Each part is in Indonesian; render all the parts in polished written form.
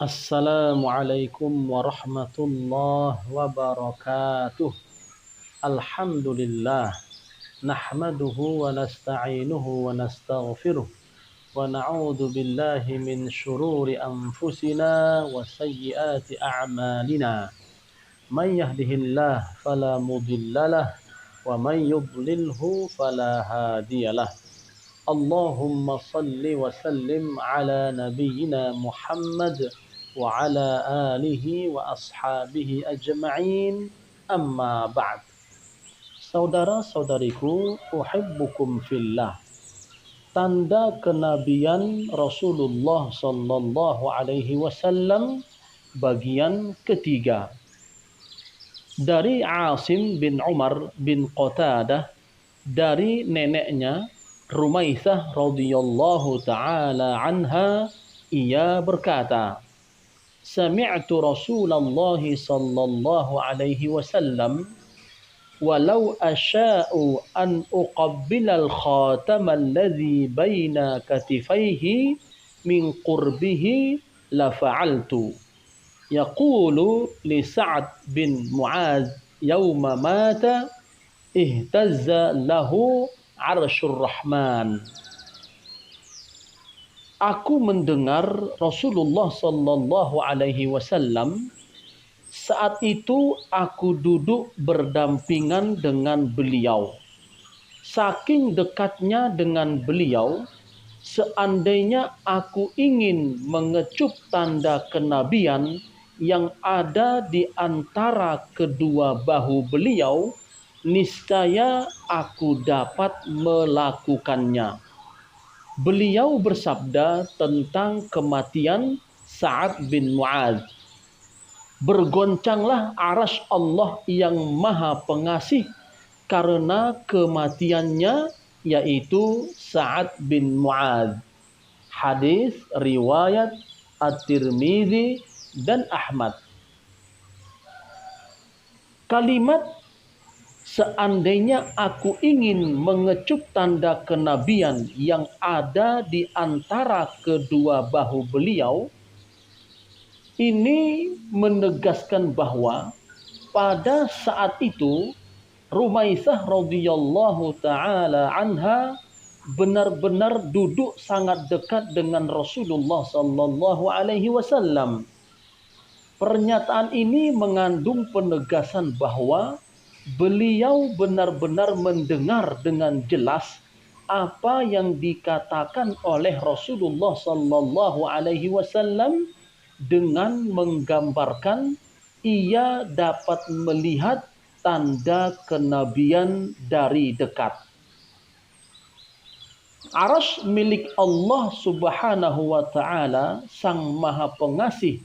Assalamualaikum warahmatullahi wabarakatuh. Alhamdulillah. Nahmaduhu wa nasta'inuhu wa nastaghfiruh. Wa na'udzu billahi min shururi anfusina wa sayyiati a'malina. Man yahdihillah fala mudhillalah wa man yudlilhu fala hadiyalah. Allahumma salli wa sallim ala nabiyyina Muhammad wa ala alihi wa ashabihi ajma'in, amma ba'd. Saudara-saudariku, uhibbukum fillah. Tanda kenabian Rasulullah sallallahu alaihi wasallam bagian ketiga. Dari Asim bin Umar bin Qatadah, dari neneknya Rumaisah radhiyallahu taala anha, ia berkata, Sami'tu Rasulullah sallallahu alaihi wasallam walau asya'u an uqabbilal khatam alladhi baina katifaihi min qurbihi la fa'altu. Yaqulu li Sa'ad bin Mu'adz yawma mata ihtazza lahu arsyur rahman. Aku mendengar Rasulullah sallallahu alaihi wasallam. Saat itu aku duduk berdampingan dengan beliau. Saking dekatnya dengan beliau, seandainya aku ingin mengecup tanda kenabian yang ada di antara kedua bahu beliau, niscaya aku dapat melakukannya. Beliau bersabda tentang kematian Sa'ad bin Mu'adz, bergoncanglah arasy Allah yang maha pengasih karena kematiannya, yaitu Sa'ad bin Mu'adz. Hadis riwayat At-Tirmidzi dan Ahmad. Kalimat seandainya aku ingin mengecup tanda kenabian yang ada di antara kedua bahu beliau, ini menegaskan bahwa pada saat itu Rumaisah radhiyallahu taala anha benar-benar duduk sangat dekat dengan Rasulullah sallallahu alaihi wasallam. Pernyataan ini mengandung penegasan bahwa beliau benar-benar mendengar dengan jelas apa yang dikatakan oleh Rasulullah sallallahu alaihi wasallam dengan menggambarkan ia dapat melihat tanda kenabian dari dekat. Arasy milik Allah Subhanahu wa taala, Sang Maha Pengasih,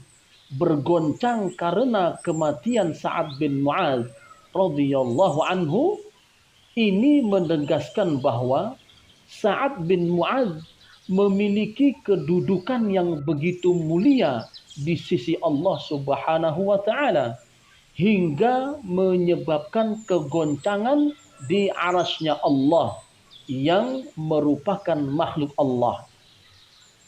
bergoncang karena kematian Sa'ad bin Mu'adz radhiyallahu anhu. Ini menegaskan bahwa Sa'ad bin Mu'adz memiliki kedudukan yang begitu mulia di sisi Allah Subhanahu wa taala hingga menyebabkan kegoncangan di arasy-Nya Allah yang merupakan makhluk Allah,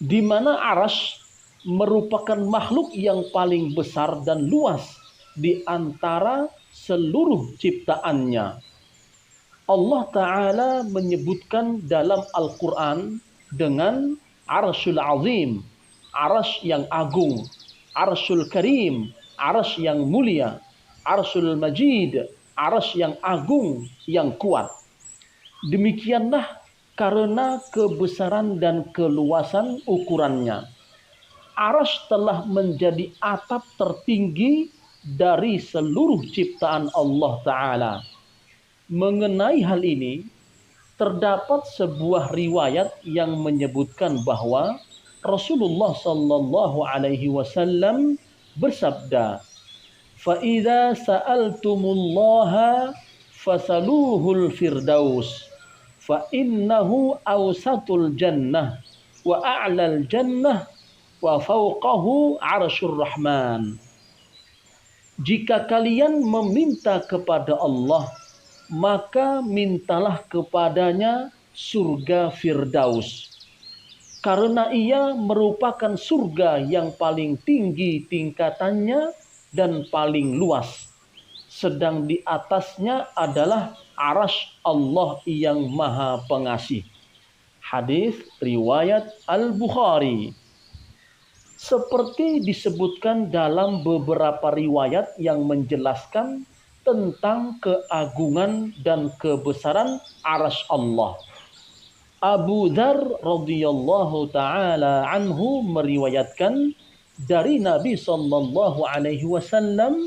di mana arasy merupakan makhluk yang paling besar dan luas di antara seluruh ciptaannya. Allah Ta'ala menyebutkan dalam Al-Quran dengan Arsyul Azim, arasy yang agung, Arsyul Karim, arasy yang mulia, Arsyul Majid, arasy yang agung, yang kuat. Demikianlah karena kebesaran dan keluasan ukurannya, arasy telah menjadi atap tertinggi dari seluruh ciptaan Allah Ta'ala. Mengenai hal ini, terdapat sebuah riwayat yang menyebutkan bahwa Rasulullah sallallahu alaihi wasallam bersabda, "Fa idza sa'altumullaha fasaluhul firdaus, fa innahu awsatul jannah wa a'lal jannah wa fawqahu arsyur rahman." Jika kalian meminta kepada Allah, maka mintalah kepadanya surga Firdaus. karena ia merupakan surga yang paling tinggi tingkatannya dan paling luas. Sedang di atasnya adalah arasy Allah yang maha pengasih. Hadis riwayat Al-Bukhari. Seperti disebutkan dalam beberapa riwayat yang menjelaskan tentang keagungan dan kebesaran arasy Allah. Abu Dzar radhiyallahu taala anhu meriwayatkan dari Nabi sallallahu alaihi wasallam,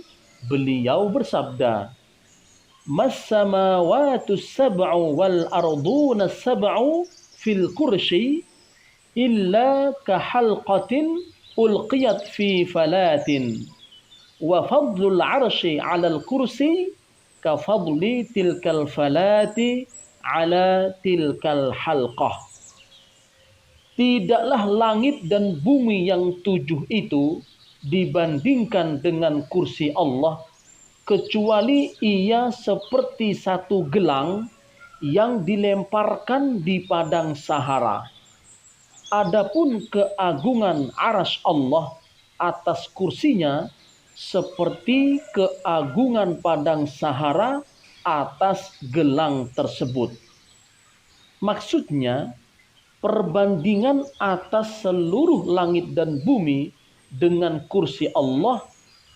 beliau bersabda, "Mas samawatu sab'u wal arduna sab'u fil kursy illa ka halqatin ulqiyat fi falatin wa fadlul 'arsy 'alal kursi ka fadli tilkal falati ala tilkal halqah." Tidaklah langit dan bumi yang 7 itu dibandingkan dengan kursi Allah, kecuali ia seperti satu gelang yang dilemparkan di padang Sahara. Adapun keagungan arasy Allah atas kursinya seperti keagungan padang Sahara atas gelang tersebut. Maksudnya, perbandingan atas seluruh langit dan bumi dengan kursi Allah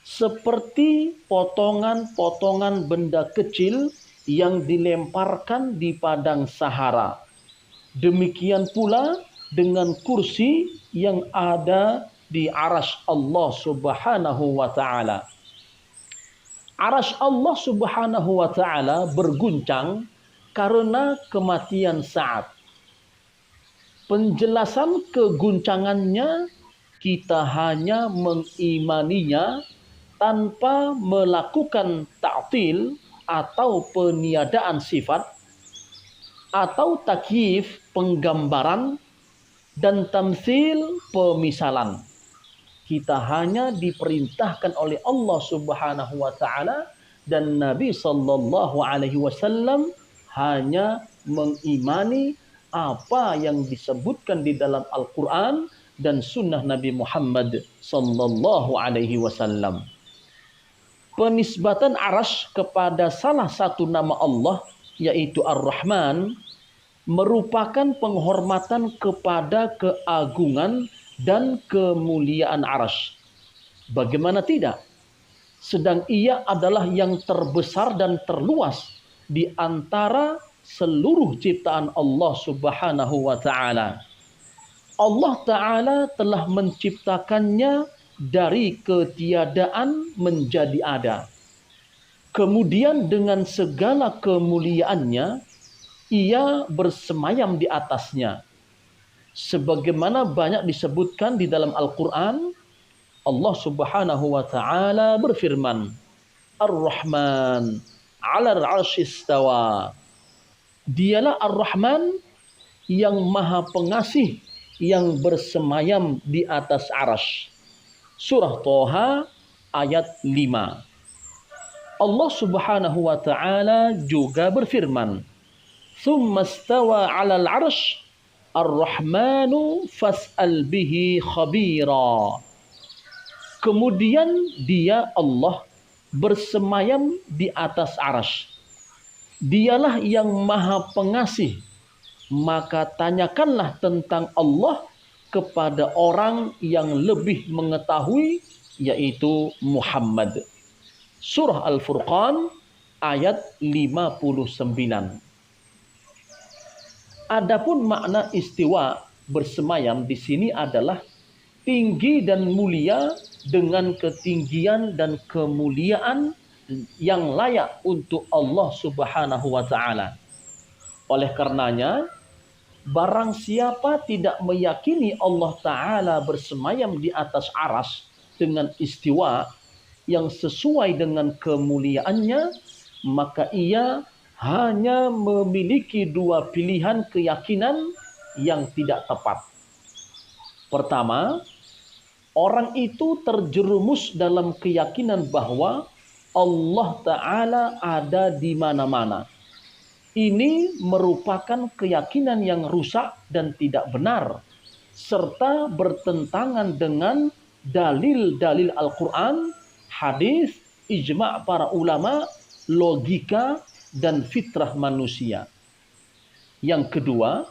seperti potongan-potongan benda kecil yang dilemparkan di padang Sahara. Demikian pula dengan kursi yang ada di arasy Allah Subhanahu wa taala. Arasy Allah Subhanahu wa taala berguncang karena kematian Sa'ad. Penjelasan keguncangannya kita hanya mengimaninya tanpa melakukan ta'til atau peniadaan sifat, atau takyif penggambaran, dan tamtsil pemisalan. Kita hanya diperintahkan oleh Allah Subhanahu wa taala dan Nabi sallallahu alaihi wasallam hanya mengimani apa yang disebutkan di dalam Al-Qur'an dan sunnah Nabi Muhammad sallallahu alaihi wasallam. Penisbatan arasy kepada salah satu nama Allah, yaitu Ar-Rahman, merupakan penghormatan kepada keagungan dan kemuliaan arasy. Bagaimana tidak? Sedang ia adalah yang terbesar dan terluas di antara seluruh ciptaan Allah Subhanahu wa taala. Allah taala telah menciptakannya dari ketiadaan menjadi ada. Kemudian dengan segala kemuliaannya, ia bersemayam di atasnya. Sebagaimana banyak disebutkan di dalam Al-Quran, Allah Subhanahu wa taala berfirman, Ar-Rahman 'alal 'arsy istawa. Dialah Ar-Rahman yang maha pengasih yang bersemayam di atas arasy. Surah Thaha ayat 5. Allah Subhanahu wa taala juga berfirman, "Tsumma istawa 'alal 'arsy Ar-Rahmanu fas'al bihi khabira." Kemudian dia Allah bersemayam di atas arasy. Dialah yang maha pengasih, maka tanyakanlah tentang Allah kepada orang yang lebih mengetahui, yaitu Muhammad. Surah Al-Furqan ayat 59. Adapun makna istiwa bersemayam di sini adalah tinggi dan mulia dengan ketinggian dan kemuliaan yang layak untuk Allah Subhanahu wa taala. Oleh karenanya, barang siapa tidak meyakini Allah taala bersemayam di atas arasy dengan istiwa yang sesuai dengan kemuliaannya, maka ia hanya memiliki dua pilihan keyakinan yang tidak tepat. Pertama, orang itu terjerumus dalam keyakinan bahwa Allah Ta'ala ada di mana-mana. Ini merupakan keyakinan yang rusak dan tidak benar. serta bertentangan dengan dalil-dalil Al-Quran, hadis, ijma' para ulama, logika, dan fitrah manusia. Yang kedua,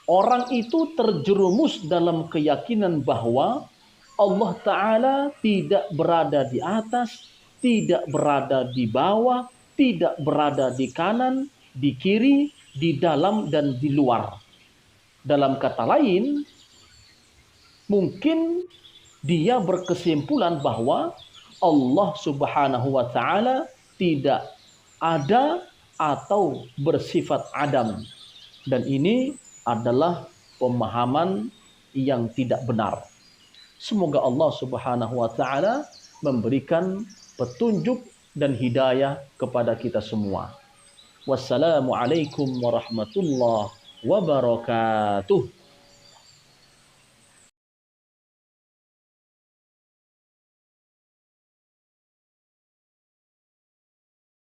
orang itu terjerumus dalam keyakinan bahwa Allah Ta'ala tidak berada di atas, tidak berada di bawah, tidak berada di kanan, di kiri, di dalam, dan di luar. Dalam kata lain, mungkin dia berkesimpulan bahwa Allah Subhanahu wa Ta'ala tidak ada atau bersifat adam. Dan ini adalah pemahaman yang tidak benar. Semoga Allah Subhanahu wa Ta'ala memberikan petunjuk dan hidayah kepada kita semua. Wassalamualaikum warahmatullahi wabarakatuh.